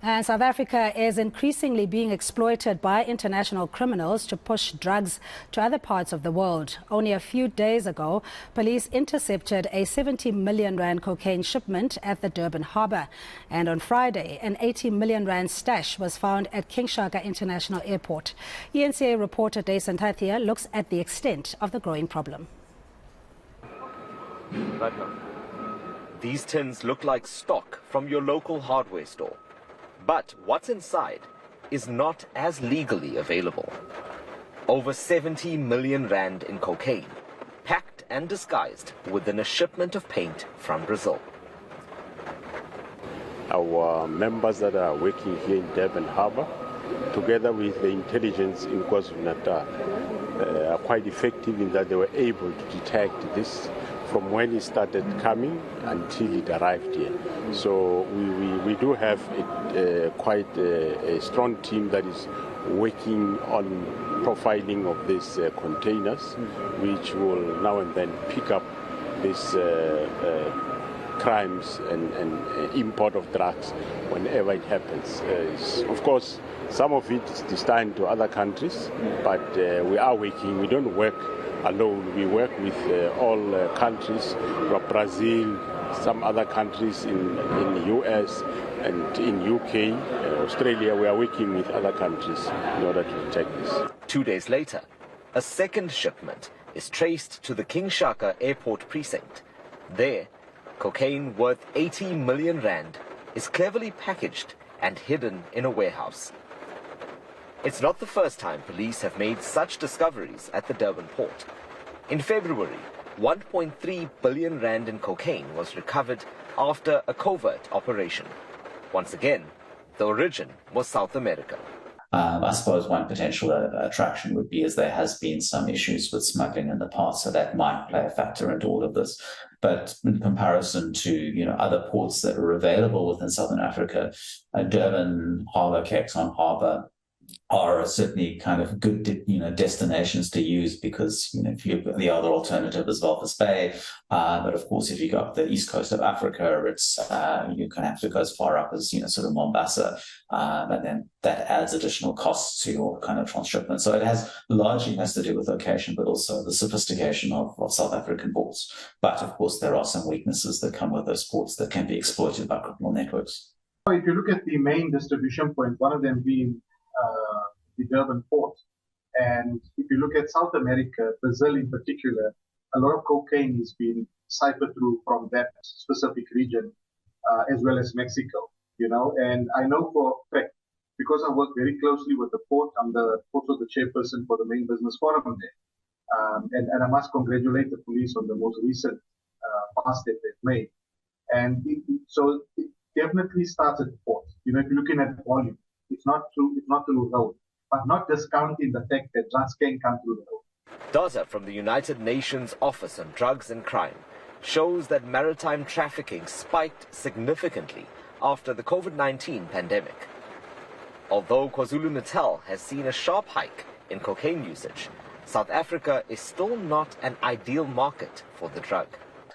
And South Africa is increasingly being exploited by international criminals to push drugs to other parts of the world. Only a few days ago, police intercepted a 70 million rand cocaine shipment at the Durban harbour. And on Friday, an 80 million rand stash was found at King Shaka International Airport. eNCA reporter Dasen Thathiah looks at the extent of the growing problem. These tins look like stock from your local hardware store. But what's inside is not as legally available. Over 70 million rand in cocaine, packed and disguised within a shipment of paint from Brazil. Our members that are working here in Durban Harbour, together with the intelligence in KwaZulu-Natal, are quite effective in that they were able to detect this from when it started coming until it arrived here. So we do have quite a strong team that is working on profiling of these containers, which will now and then pick up these crimes and import of drugs whenever it happens. Of course, some of it is destined to other countries, but we are working. We don't work alone. We work with all countries, from Brazil, some other countries in the US and in UK, Australia. We are working with other countries in order to detect this. 2 days later, a second shipment is traced to the King Shaka Airport precinct. There, cocaine worth 80 million rand is cleverly packaged and hidden in a warehouse. It's not the first time police have made such discoveries at the Durban port. In February, 1.3 billion rand in cocaine was recovered after a covert operation. Once again, the origin was South America. I suppose one potential attraction would be as there has been some issues with smuggling in the past, so that might play a factor into all of this. But in comparison to other ports that are available within Southern Africa, Durban Harbour, Cape Town Harbour are certainly kind of good destinations to use, because if the other alternative is Walvis Bay, but of course if you go up the east coast of Africa, it's you can have to go as far up as sort of Mombasa, and then that adds additional costs to your kind of transshipment. So it largely has to do with location, but also the sophistication of South African ports. But of course there are some weaknesses that come with those ports that can be exploited by criminal networks. If you look at the main distribution points, one of them being the Durban port. And if you look at South America, Brazil in particular, a lot of cocaine is being siphoned through from that specific region, as well as Mexico, And I know for a fact, because I work very closely with the port, I'm also the chairperson for the main business forum there. And I must congratulate the police on the most recent pass that they've made. And so it definitely starts at the port. If you're looking at volume, it's not through road, but not discounting the fact that drugs can come through the road. Data from the United Nations Office on Drugs and Crime shows that maritime trafficking spiked significantly after the COVID-19 pandemic. Although KwaZulu-Natal has seen a sharp hike in cocaine usage, South Africa is still not an ideal market for the drug.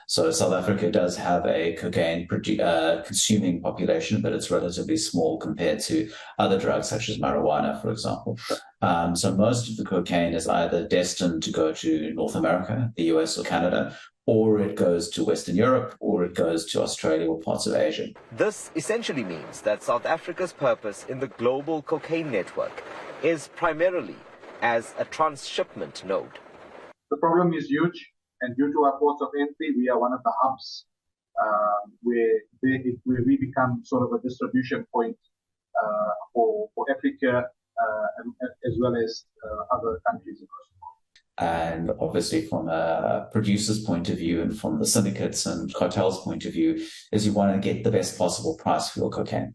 So South Africa does have a cocaine consuming population, but it's relatively small compared to other drugs such as marijuana, for example. So most of the cocaine is either destined to go to North America, the US or Canada, or it goes to Western Europe, or it goes to Australia or parts of Asia. This essentially means that South Africa's purpose in the global cocaine network is primarily as a transshipment node. The problem is huge. And due to our ports of entry, we are one of the hubs where we become sort of a distribution point for Africa as well as other countries across the world. And obviously from a producer's point of view and from the syndicates and cartels' point of view, is you want to get the best possible price for your cocaine.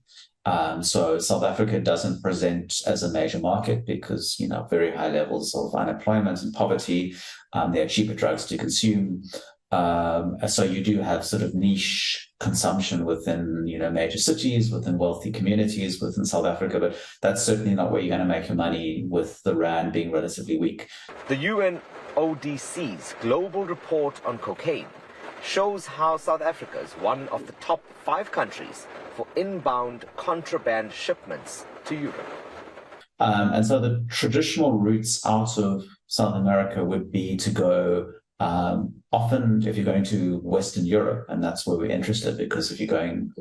So South Africa doesn't present as a major market because, very high levels of unemployment and poverty. There are cheaper drugs to consume. So you do have sort of niche consumption within, major cities, within wealthy communities within South Africa, but that's certainly not where you're going to make your money with the rand being relatively weak. The UNODC's global report on cocaine shows how South Africa is one of the top 5 countries for inbound contraband shipments to Europe. And so the traditional routes out of South America would be to go, often if you're going to Western Europe, and that's where we're interested, because if you're going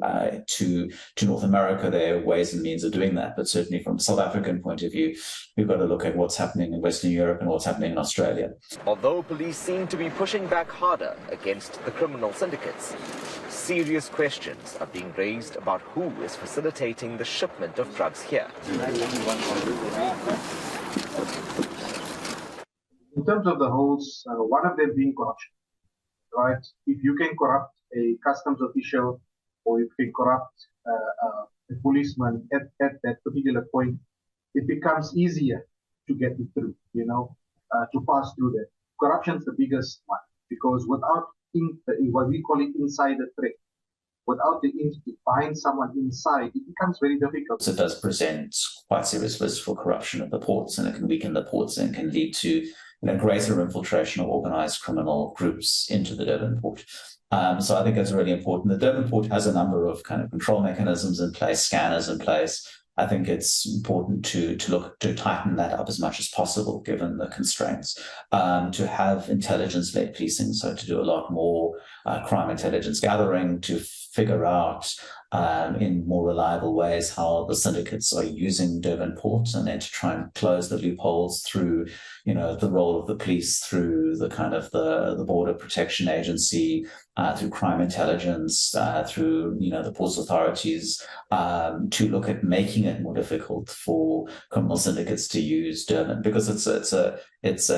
to North America, there are ways and means of doing that. But certainly from a South African point of view, we've got to look at what's happening in Western Europe and what's happening in Australia. Although police seem to be pushing back harder against the criminal syndicates, serious questions are being raised about who is facilitating the shipment of drugs here. In terms of the holes, one of them being corruption, right? If you can corrupt a customs official or you can corrupt a policeman at that particular point, it becomes easier to get it through, to pass through that. Corruption's the biggest one, because without what we call it insider threat, without the find someone inside, it becomes very difficult. So it does present quite serious risk for corruption at the ports, and it can weaken the ports and can lead to greater infiltration of organized criminal groups into the Durban port. So I think it's really important. The Durban port has a number of kind of control mechanisms in place, scanners in place. I think it's important to look to tighten that up as much as possible, given the constraints. To have intelligence-led policing, so to do a lot more crime intelligence gathering, to figure out in more reliable ways how the syndicates are using Durban Port, and then to try and close the loopholes through, the role of the police, through the kind of the Border Protection Agency, through crime intelligence, through, the ports authorities, to look at making it more difficult for criminal syndicates to use Durban, because it's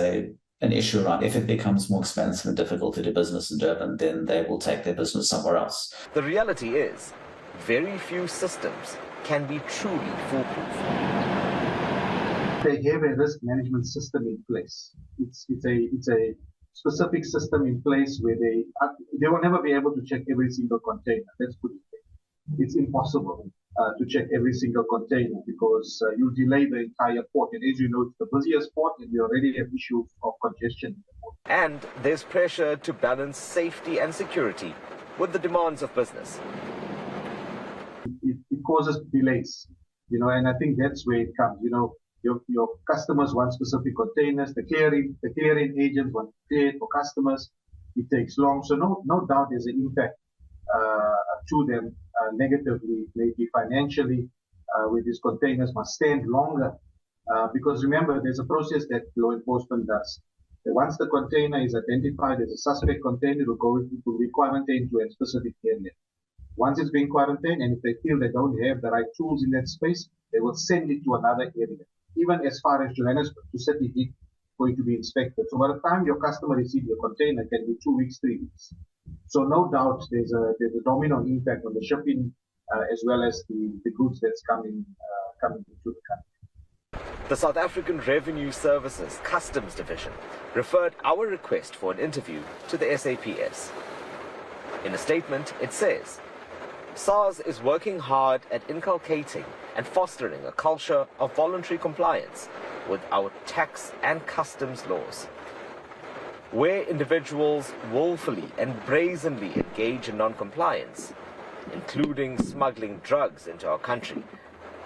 an issue around if it becomes more expensive and difficult to do business in Durban, then they will take their business somewhere else. The reality is, very few systems can be truly foolproof. They have a risk management system in place. It's a specific system in place where they will never be able to check every single container. Let's put it there. It's impossible to check every single container, because you delay the entire port. And as you know, it's the busiest port, and we already have issues of congestion. And there's pressure to balance safety and security with the demands of business. It causes delays, and I think that's where it comes. Your customers want specific containers. The clearing agents want to clear it for customers. It takes long, so no doubt there's an impact to them negatively, maybe financially, where these containers must stand longer. Because remember, there's a process that law enforcement does. Once the container is identified as a suspect container, it will be quarantined to a specific area. Once it's been quarantined, and if they feel they don't have the right tools in that space, they will send it to another area, even as far as Johannesburg, to set it for it to be inspected. So by the time your customer receives your container, it can be 2 weeks, 3 weeks. So no doubt there's a domino impact on the shipping as well as the goods that's coming into the country. The South African Revenue Services Customs Division referred our request for an interview to the SAPS. In a statement, it says, SARS is working hard at inculcating and fostering a culture of voluntary compliance with our tax and customs laws. Where individuals woefully and brazenly engage in non-compliance, including smuggling drugs into our country,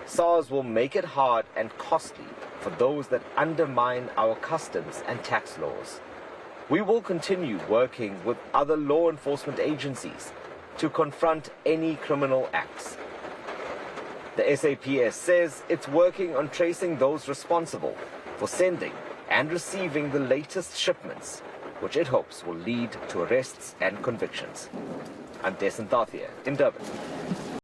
SARS will make it hard and costly for those that undermine our customs and tax laws. We will continue working with other law enforcement agencies to confront any criminal acts. The SAPS says it's working on tracing those responsible for sending and receiving the latest shipments, which it hopes will lead to arrests and convictions. I'm Dasen Thathiah in Durban.